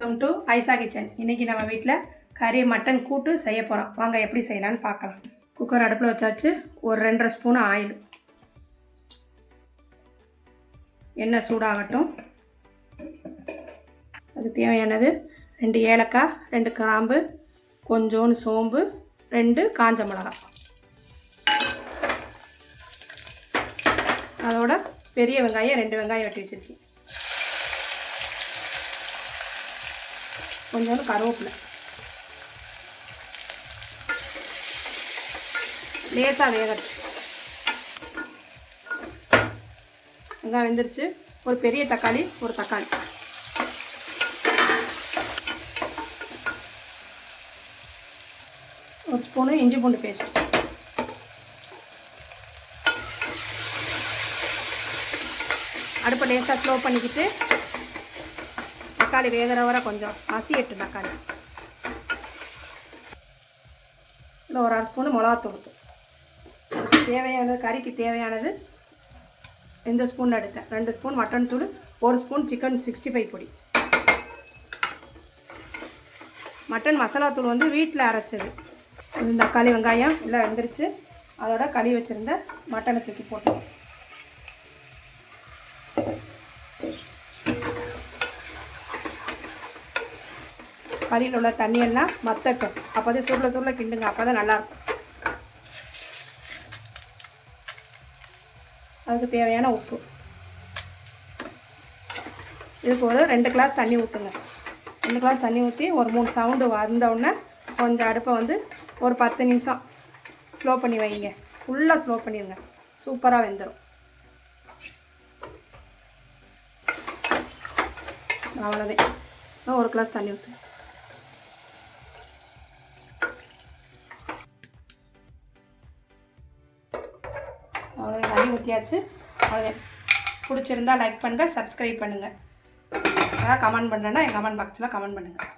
Welcome to ஐசா kitchen. இன்றைக்கி நம்ம வீட்டில் கறி மட்டன் கூட்டு செய்ய போகிறோம். வாங்க எப்படி செய்யலான்னு பார்க்கலாம். குக்கர் அடுப்பில் வச்சாச்சு. ஒரு 2.5 ஸ்பூன் ஆயில். எண்ணெய் சூடாகட்டும். அதுக்கு தேவையானது 2 ஏலக்காய், 2 கிராம்பு, கொஞ்சோண்டு சோம்பு, 2 காஞ்ச மிளகாய். அதோட பெரிய வெங்காயம் 2 வெங்காயம் வெட்டி வச்சுருக்கேன். கொஞ்சோண்டு கருவேப்பிலை. லேசாக வேகட்டும். வெங்காயம் வெந்துருச்சு. ஒரு பெரிய தக்காளி, ஒரு தக்காளி. ஒரு ஸ்பூனு இஞ்சி பூண்டு பேஸ்ட். அடுப்பை லேசாக ஸ்லோ பண்ணிக்கிட்டு தக்காளி வேகிற வரை கொஞ்சம் மசியட்டு. தக்காளி இல்லை, ஒரு 1/2 ஸ்பூனு மிளகாத்தூள். தேவையானது, கறிக்கு தேவையானது 2 ஸ்பூன் எடுத்தேன். 2 ஸ்பூன் மட்டன் தூள், 1 ஸ்பூன் சிக்கன் 65 பொடி. மட்டன் மசாலா தூள் வந்து வீட்டில் அரைச்சது. தக்காளி வெங்காயம் எல்லாம் வெந்துருச்சு. அதோட கழுவி வச்சுருந்த மட்டனை தூக்கி போட்டுருவோம். கறியில் உள்ள தண்ணியெல்லாம் மற்றட்டும். அப்போ தான் சுருளை கிண்டுங்க. அப்போ தான் நல்லாயிருக்கும். அதுக்கு தேவையான உப்பு. இதுக்கு ஒரு 2 கிளாஸ் தண்ணி ஊற்றுங்க. 2 கிளாஸ் தண்ணி ஊற்றி ஒரு 3 சவுண்டு வந்தவுடனே கொஞ்சம் அடுப்பை வந்து ஒரு 10 நிமிஷம் ஸ்லோ பண்ணி வைங்க. ஃபுல்லாக ஸ்லோ பண்ணிடுங்க. சூப்பராக வெந்துடும். அவ்வளோதான். ஒரு கிளாஸ் தண்ணி ஊற்று. அவ்வளோ தண்ணி ஊற்றியாச்சு. அவ்வளோதான். பிடிச்சிருந்தா லைக் பண்ணுங்கள், சப்ஸ்கிரைப் பண்ணுங்கள். ஏதாவது கமெண்ட் பண்ணுறேன்னா என் கமெண்ட் பாக்ஸில் கமெண்ட் பண்ணுங்கள்.